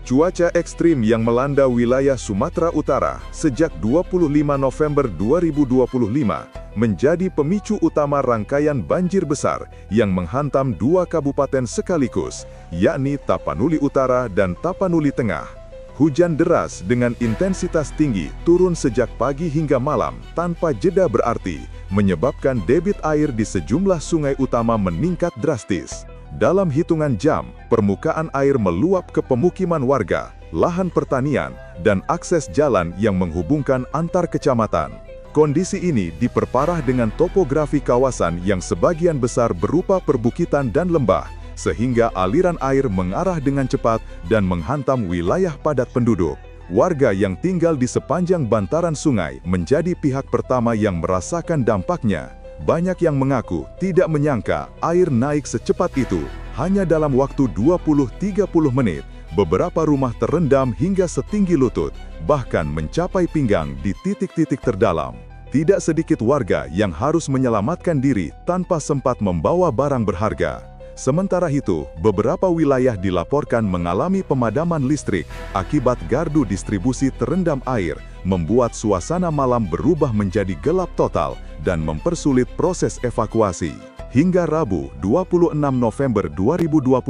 Cuaca ekstrim yang melanda wilayah Sumatera Utara sejak 25 November 2025 menjadi pemicu utama rangkaian banjir besar yang menghantam dua kabupaten sekaligus, yakni Tapanuli Utara dan Tapanuli Tengah. Hujan deras dengan intensitas tinggi turun sejak pagi hingga malam tanpa jeda berarti menyebabkan debit air di sejumlah sungai utama meningkat drastis. Dalam hitungan jam, permukaan air meluap ke pemukiman warga, lahan pertanian, dan akses jalan yang menghubungkan antar kecamatan. Kondisi ini diperparah dengan topografi kawasan yang sebagian besar berupa perbukitan dan lembah, sehingga aliran air mengarah dengan cepat dan menghantam wilayah padat penduduk. Warga yang tinggal di sepanjang bantaran sungai menjadi pihak pertama yang merasakan dampaknya. Banyak yang mengaku tidak menyangka air naik secepat itu. Hanya dalam waktu 20-30 menit, beberapa rumah terendam hingga setinggi lutut, bahkan mencapai pinggang di titik-titik terdalam. Tidak sedikit warga yang harus menyelamatkan diri tanpa sempat membawa barang berharga. Sementara itu, beberapa wilayah dilaporkan mengalami pemadaman listrik akibat gardu distribusi terendam air, membuat suasana malam berubah menjadi gelap total dan mempersulit proses evakuasi. Hingga Rabu, 26 November 2025,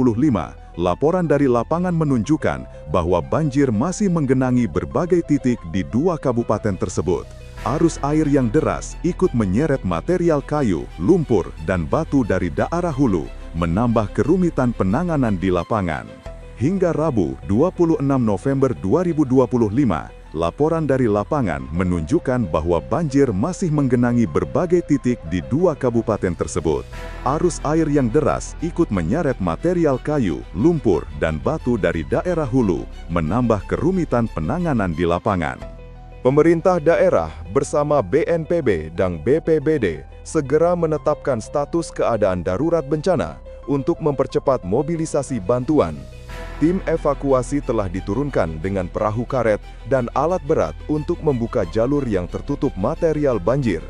laporan dari lapangan menunjukkan bahwa banjir masih menggenangi berbagai titik di dua kabupaten tersebut. Arus air yang deras ikut menyeret material kayu, lumpur, dan batu dari daerah hulu, menambah kerumitan penanganan di lapangan. Hingga Rabu, 26 November 2025, laporan dari lapangan menunjukkan bahwa banjir masih menggenangi berbagai titik di dua kabupaten tersebut. Arus air yang deras ikut menyeret material kayu, lumpur, dan batu dari daerah hulu, menambah kerumitan penanganan di lapangan. Pemerintah daerah bersama BNPB dan BPBD segera menetapkan status keadaan darurat bencana untuk mempercepat mobilisasi bantuan. Tim evakuasi telah diturunkan dengan perahu karet dan alat berat untuk membuka jalur yang tertutup material banjir.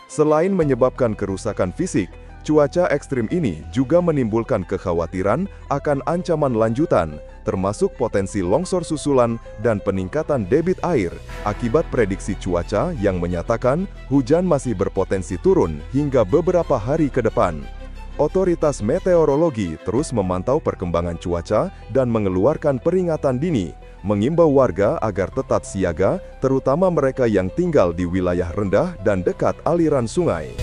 Selain menyebabkan kerusakan fisik, cuaca ekstrim ini juga menimbulkan kekhawatiran akan ancaman lanjutan, termasuk potensi longsor susulan dan peningkatan debit air akibat prediksi cuaca yang menyatakan hujan masih berpotensi turun hingga beberapa hari ke depan. Otoritas meteorologi terus memantau perkembangan cuaca dan mengeluarkan peringatan dini, mengimbau warga agar tetap siaga, terutama mereka yang tinggal di wilayah rendah dan dekat aliran sungai.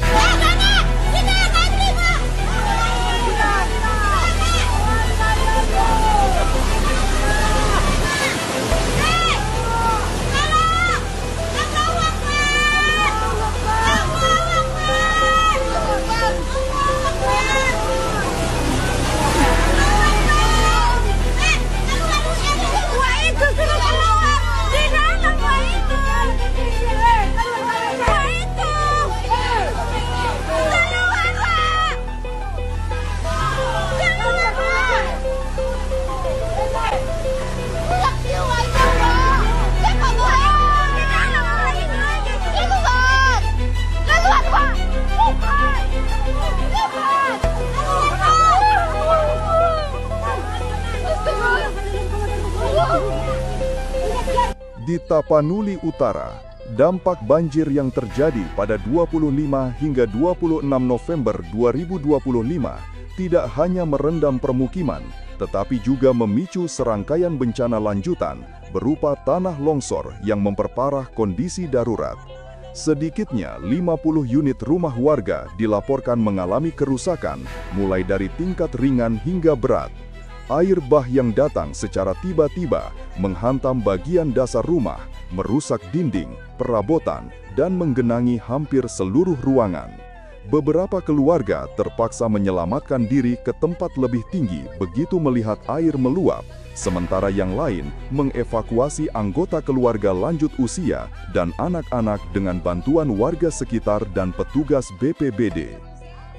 Di Tapanuli Utara, dampak banjir yang terjadi pada 25 hingga 26 November 2025 tidak hanya merendam permukiman, tetapi juga memicu serangkaian bencana lanjutan berupa tanah longsor yang memperparah kondisi darurat. Sedikitnya 50 unit rumah warga dilaporkan mengalami kerusakan, mulai dari tingkat ringan hingga berat. Air bah yang datang secara tiba-tiba menghantam bagian dasar rumah, merusak dinding, perabotan, dan menggenangi hampir seluruh ruangan. Beberapa keluarga terpaksa menyelamatkan diri ke tempat lebih tinggi begitu melihat air meluap, sementara yang lain mengevakuasi anggota keluarga lanjut usia dan anak-anak dengan bantuan warga sekitar dan petugas BPBD.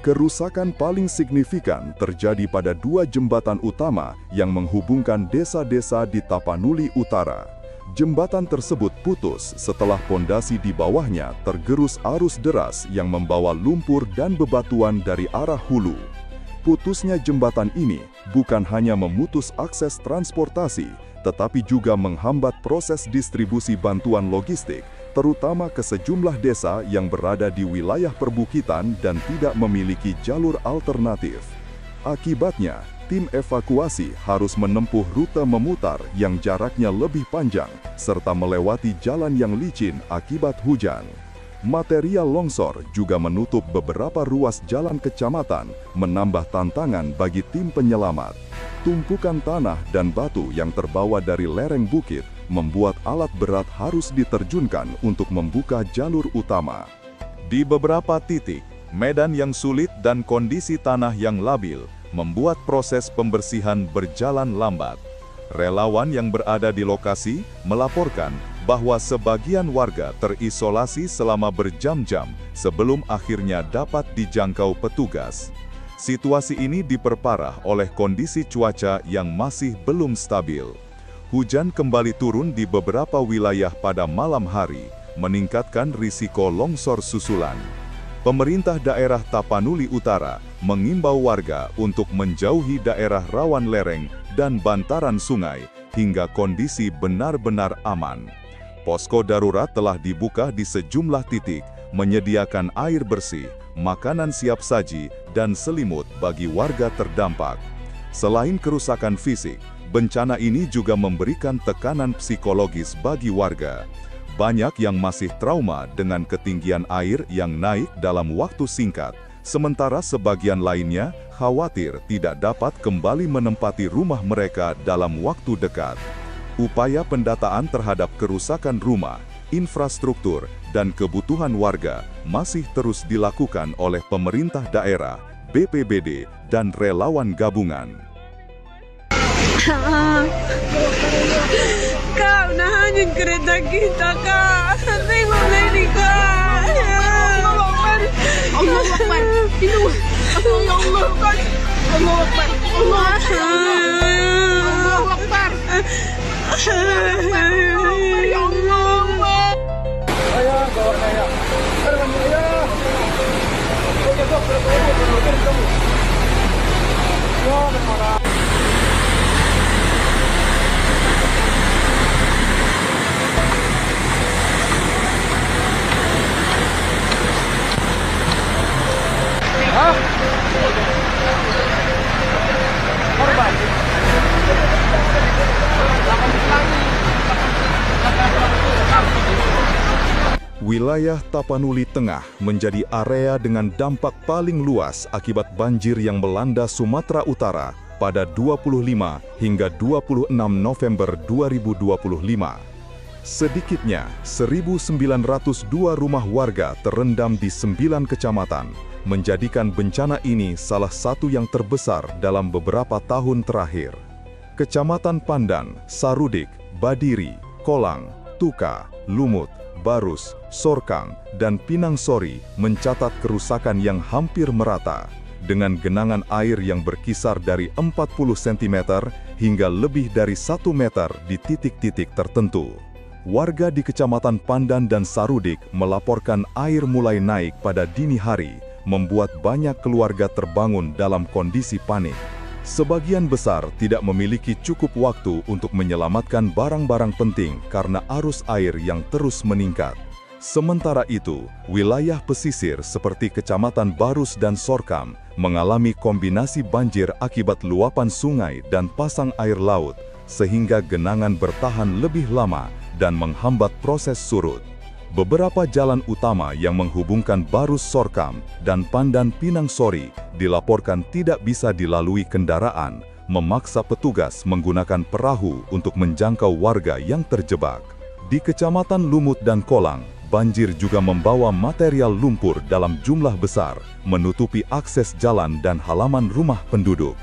Kerusakan paling signifikan terjadi pada dua jembatan utama yang menghubungkan desa-desa di Tapanuli Utara. Jembatan tersebut putus setelah pondasi di bawahnya tergerus arus deras yang membawa lumpur dan bebatuan dari arah hulu. Putusnya jembatan ini bukan hanya memutus akses transportasi, tetapi juga menghambat proses distribusi bantuan logistik, terutama ke sejumlah desa yang berada di wilayah perbukitan dan tidak memiliki jalur alternatif. Akibatnya, tim evakuasi harus menempuh rute memutar yang jaraknya lebih panjang, serta melewati jalan yang licin akibat hujan. Material longsor juga menutup beberapa ruas jalan kecamatan, menambah tantangan bagi tim penyelamat. Tumpukan tanah dan batu yang terbawa dari lereng bukit membuat alat berat harus diterjunkan untuk membuka jalur utama. Di beberapa titik, medan yang sulit dan kondisi tanah yang labil membuat proses pembersihan berjalan lambat. Relawan yang berada di lokasi melaporkan bahwa sebagian warga terisolasi selama berjam-jam sebelum akhirnya dapat dijangkau petugas. Situasi ini diperparah oleh kondisi cuaca yang masih belum stabil. Hujan kembali turun di beberapa wilayah pada malam hari, meningkatkan risiko longsor susulan. Pemerintah daerah Tapanuli Utara mengimbau warga untuk menjauhi daerah rawan lereng dan bantaran sungai hingga kondisi benar-benar aman. Posko darurat telah dibuka di sejumlah titik, menyediakan air bersih, makanan siap saji, dan selimut bagi warga terdampak. Selain kerusakan fisik, bencana ini juga memberikan tekanan psikologis bagi warga. Banyak yang masih trauma dengan ketinggian air yang naik dalam waktu singkat, sementara sebagian lainnya khawatir tidak dapat kembali menempati rumah mereka dalam waktu dekat. Upaya pendataan terhadap kerusakan rumah, infrastruktur, dan kebutuhan warga masih terus dilakukan oleh pemerintah daerah, BPBD, dan relawan gabungan. Kak, unahan yung kereta kita, Kak. Tengok na ini, Kak. Allah Akbar. Allah Akbar. Allah Akbar. Allah Akbar. Allah Akbar. Ya Allah. Ayah, bawa saya. Ayah. Wilayah Tapanuli Tengah menjadi area dengan dampak paling luas akibat banjir yang melanda Sumatera Utara pada 25 hingga 26 November 2025. Sedikitnya 1.902 rumah warga terendam di 9 kecamatan, menjadikan bencana ini salah satu yang terbesar dalam beberapa tahun terakhir. Kecamatan Pandan, Sarudik, Badiri, Kolang, Tuka, Lumut, Barus, Sorkang, dan Pinang Sori mencatat kerusakan yang hampir merata, dengan genangan air yang berkisar dari 40 cm hingga lebih dari 1 meter di titik-titik tertentu. Warga di Kecamatan Pandan dan Sarudik melaporkan air mulai naik pada dini hari, membuat banyak keluarga terbangun dalam kondisi panik. Sebagian besar tidak memiliki cukup waktu untuk menyelamatkan barang-barang penting karena arus air yang terus meningkat. Sementara itu, wilayah pesisir seperti Kecamatan Barus dan Sorkam mengalami kombinasi banjir akibat luapan sungai dan pasang air laut, sehingga genangan bertahan lebih lama dan menghambat proses surut. Beberapa jalan utama yang menghubungkan Barus Sorkam dan Pandan Pinang Sori dilaporkan tidak bisa dilalui kendaraan, memaksa petugas menggunakan perahu untuk menjangkau warga yang terjebak. Di Kecamatan Lumut dan Kolang, banjir juga membawa material lumpur dalam jumlah besar, menutupi akses jalan dan halaman rumah penduduk.